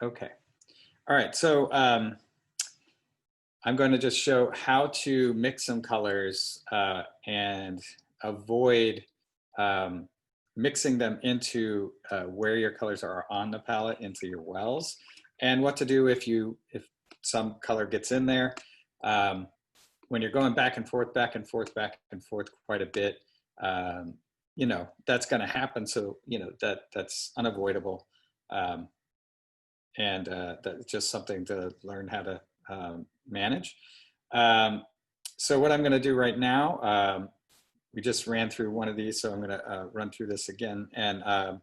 Okay. All right. So I'm going to just show how to mix some colors and avoid um, mixing them into where your colors are on the palette into your wells, and what to do if some color gets in there. Um, when you're going back and forth, back and forth, back and forth quite a bit, um, that's going to happen. So that's unavoidable. Um, and that's just something to learn how to manage. Um, so what I'm going to do right now, we just ran through one of these, so I'm going to run through this again, and I'm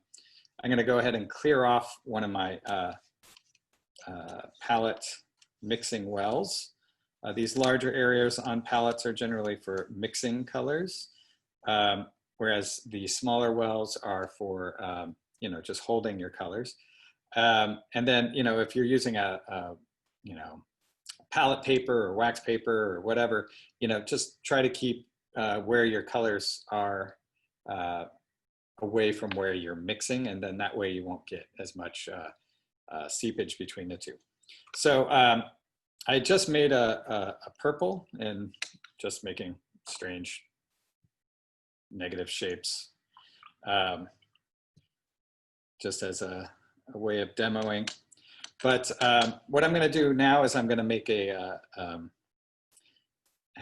going to go ahead and clear off one of my palette mixing wells. These larger areas on palettes are generally for mixing colors, whereas the smaller wells are for just holding your colors. And then, if you're using a palette paper or wax paper or whatever, just try to keep where your colors are away from where you're mixing, and then that way you won't get as much seepage between the two. So I just made a purple, and just making strange negative shapes just as a way of demoing. But what I'm going to do now is I'm going to make how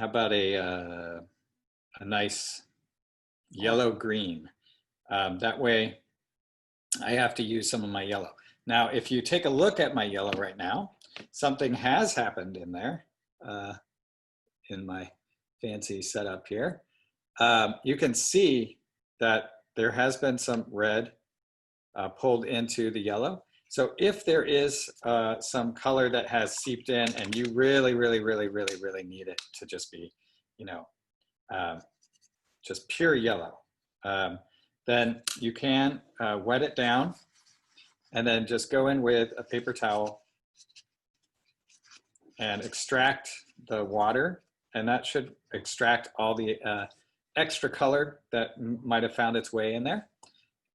about a nice yellow-green. That way I have to use some of my yellow. Now, if you take a look at my yellow right now, something has happened in there in my fancy setup here. You can see that there has been some red pulled into the yellow. So if there is some color that has seeped in and you really need it to just be, just pure yellow, then you can wet it down and then just go in with a paper towel and extract the water, and that should extract all the extra color that might have found its way in there,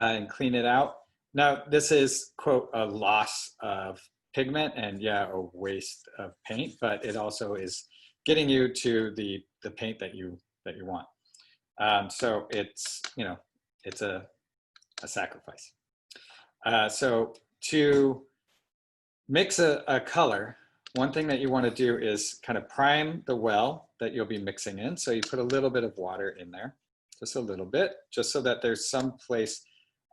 and clean it out. Now, this is, quote, a loss of pigment and a waste of paint, but it also is getting you to the paint that you want. So it's, it's a sacrifice. So to mix a color, one thing that you want to do is kind of prime the well that you'll be mixing in. So you put a little bit of water in there, just a little bit, just so that there's some place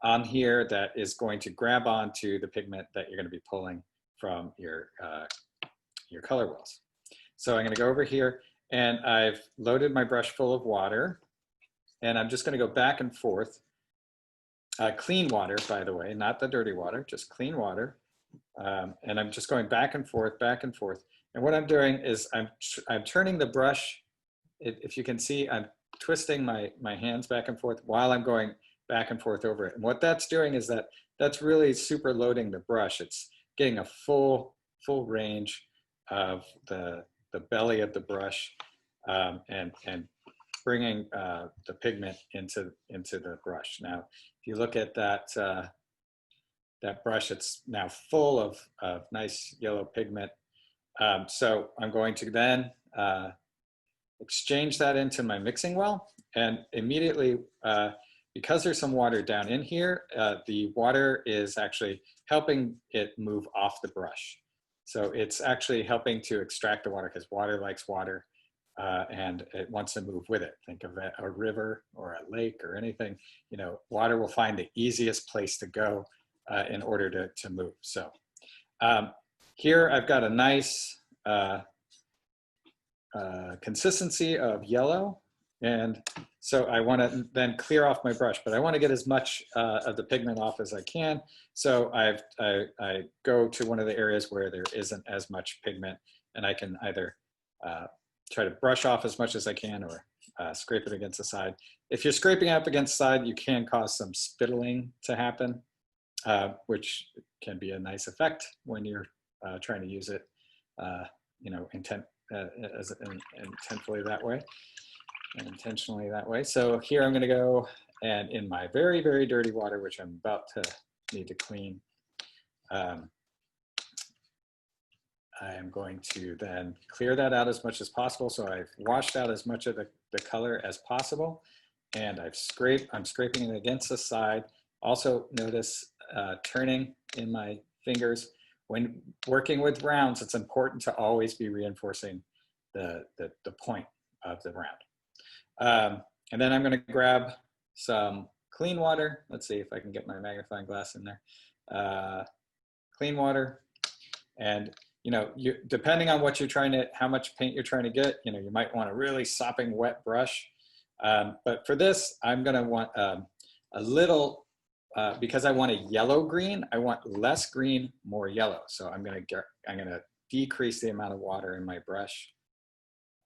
on here that is going to grab onto the pigment that you're going to be pulling from your color wells. So I'm going to go over here, and I've loaded my brush full of water, and I'm just going to go back and forth. Clean water, by the way, not the dirty water, just clean water. And I'm just going back and forth, back and forth. And what I'm doing is I'm turning the brush. If you can see, I'm twisting my hands back and forth while I'm going back and forth over it. And what that's doing is that's really super loading the brush. It's getting a full range of the belly of the brush, and bringing the pigment into the brush. Now, if you look at that brush, it's now full of nice yellow pigment. So I'm going to then exchange that into my mixing well, and immediately, because there's some water down in here, the water is actually helping it move off the brush. So it's actually helping to extract the water, because water likes water, and it wants to move with it. Think of a river or a lake or anything. Water will find the easiest place to go in order to move. So here I've got a nice consistency of yellow. And so I want to then clear off my brush, but I want to get as much of the pigment off as I can. So I go to one of the areas where there isn't as much pigment, and I can either try to brush off as much as I can, or scrape it against the side. If you're scraping up against the side, you can cause some spittling to happen, which can be a nice effect when you're trying to use it, intentfully that way. And intentionally that way. So here I'm going to go, and in my very dirty water, which I'm about to need to clean, I am going to then clear that out as much as possible. So I've washed out as much of the color as possible. And I'm scraping it against the side. Also notice turning in my fingers. When working with rounds, it's important to always be reinforcing the point of the round. And then I'm gonna grab some clean water. Let's see if I can get my magnifying glass in there. Clean water. And depending on what you're how much paint you're trying to get, you might want a really sopping wet brush. But for this, I'm gonna want a little, because I want a yellow green, I want less green, more yellow. So I'm gonna decrease the amount of water in my brush.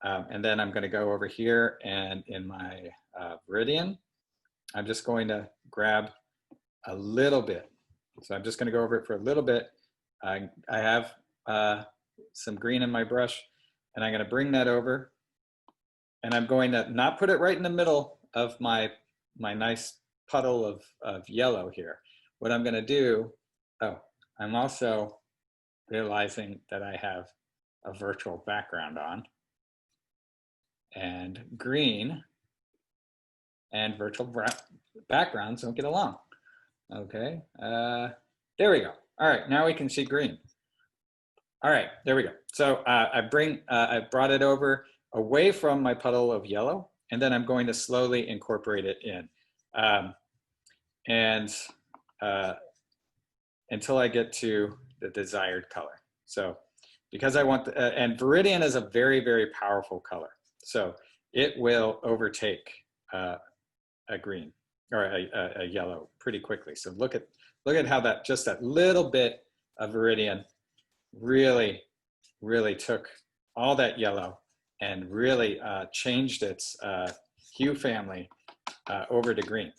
And then I'm gonna go over here and in my Viridian, I'm just going to grab a little bit. So I'm just gonna go over it for a little bit. I have some green in my brush, and I'm going to bring that over, and I'm going to not put it right in the middle of my nice puddle of yellow here. What I'm going to do, I'm also realizing that I have a virtual background on, and green and virtual backgrounds don't get along. Okay, there we go. All right, now we can see green. All right, there we go. So I brought it over away from my puddle of yellow, and then I'm going to slowly incorporate it in. Until I get to the desired color. So because I want, and Viridian is a very, very powerful color. So it will overtake a green or a yellow pretty quickly. So look at how just that little bit of Viridian really took all that yellow and really changed its hue family over to green.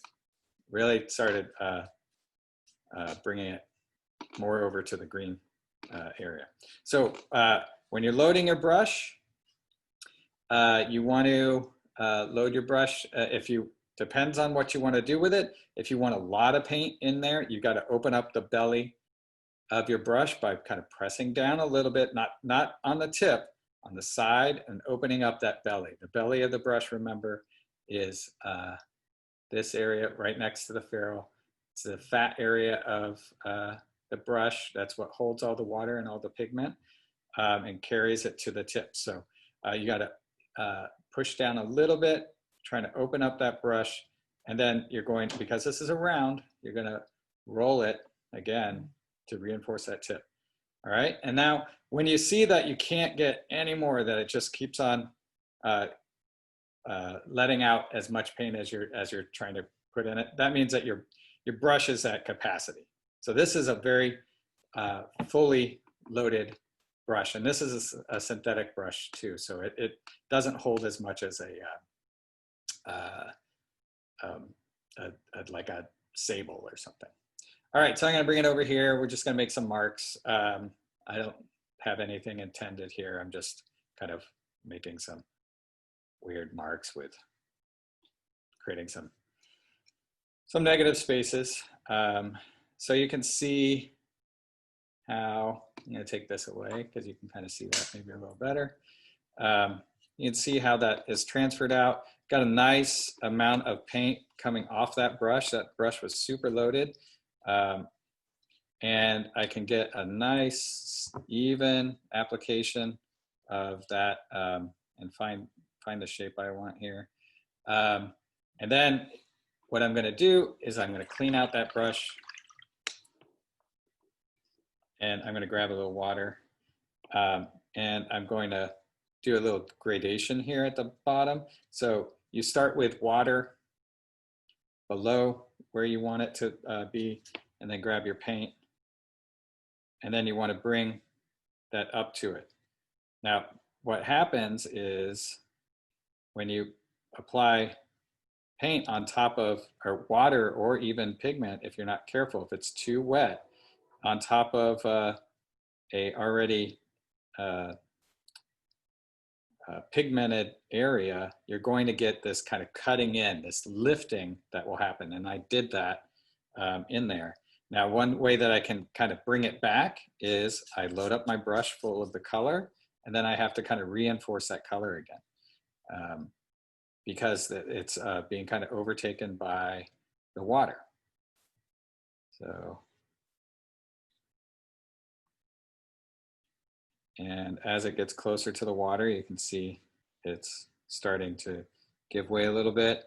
Really started bringing it more over to the green area. So when you're loading your brush, you want to load your brush depends on what you want to do with it. If you want a lot of paint in there, you got to open up the belly of your brush by kind of pressing down a little bit, not on the tip, on the side, and opening up that belly. The belly of the brush, remember, is this area right next to the ferrule. It's the fat area of the brush. That's what holds all the water and all the pigment and carries it to the tip. So you got to push down a little bit, trying to open up that brush, and then you're going to, because this is a round, you're going to roll it again to reinforce that tip. All right, and now when you see that you can't get any more, that it just keeps on letting out as much paint as you're trying to put in it, that means that your brush is at capacity. So this is a very fully loaded brush, and this is a synthetic brush too, so it doesn't hold as much as like a sable or something. All right, so I'm gonna bring it over here. We're just gonna make some marks. I don't have anything intended here. I'm just kind of making some weird marks with creating some negative spaces. So you can see how, I'm gonna take this away because you can kind of see that maybe a little better. You can see how that is transferred out. Got a nice amount of paint coming off that brush. That brush was super loaded. And I can get a nice even application of that and find the shape I want here. And then what I'm gonna do is I'm gonna clean out that brush, and I'm gonna grab a little water, and I'm going to do a little gradation here at the bottom. So you start with water below where you want it to be, and then grab your paint, and then you want to bring that up to it. Now, what happens is when you apply paint on top of, or water, or even pigment, if you're not careful, if it's too wet, on top of a already pigmented area, you're going to get this kind of cutting in, this lifting that will happen. And I did that in there. Now, one way that I can kind of bring it back is I load up my brush full of the color, and then I have to kind of reinforce that color again because it's being kind of overtaken by the water. So, and as it gets closer to the water, you can see it's starting to give way a little bit.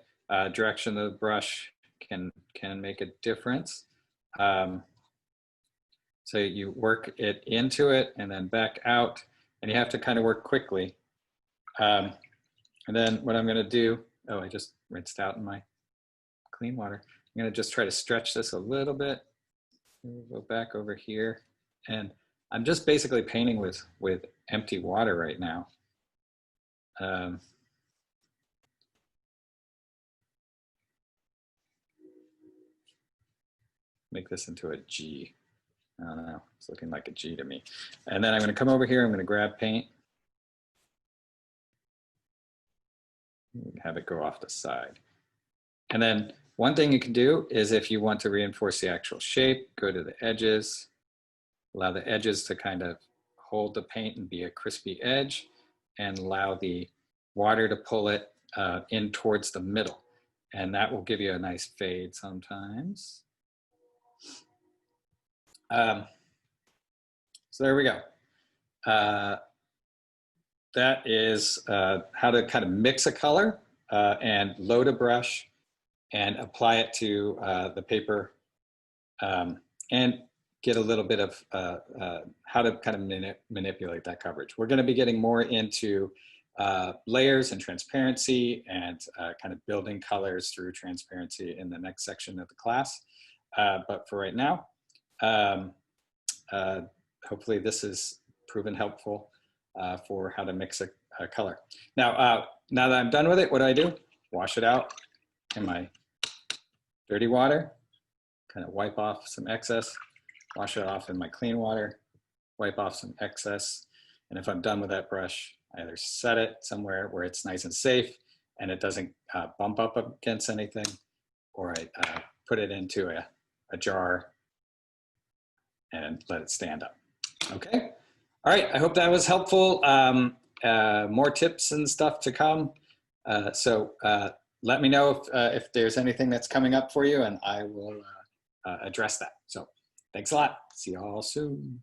Direction of the brush can make a difference. So you work it into it and then back out, and you have to kind of work quickly. And then what I'm going to do, oh, I just rinsed out in my clean water. I'm going to just try to stretch this a little bit. We'll go back over here, and I'm just basically painting with empty water right now. Make this into a G. I don't know, it's looking like a G to me. And then I'm going to come over here, I'm going to grab paint. Have it go off the side. And then one thing you can do is if you want to reinforce the actual shape, go to the edges, allow the edges to kind of hold the paint and be a crispy edge, and allow the water to pull it in towards the middle. And that will give you a nice fade sometimes. So there we go. That is how to kind of mix a color and load a brush and apply it to the paper and get a little bit of how to kind of manipulate that coverage. We're going to be getting more into layers and transparency and kind of building colors through transparency in the next section of the class. But for right now, hopefully this has proven helpful for how to mix a color. Now, now that I'm done with it, what do? Wash it out in my dirty water, kind of wipe off some excess, wash it off in my clean water, wipe off some excess. And if I'm done with that brush, I either set it somewhere where it's nice and safe and it doesn't bump up against anything, or I put it into a jar and let it stand up. Okay. All right. I hope that was helpful. More tips and stuff to come. So let me know if there's anything that's coming up for you, and I will address that. So thanks a lot. See you all soon.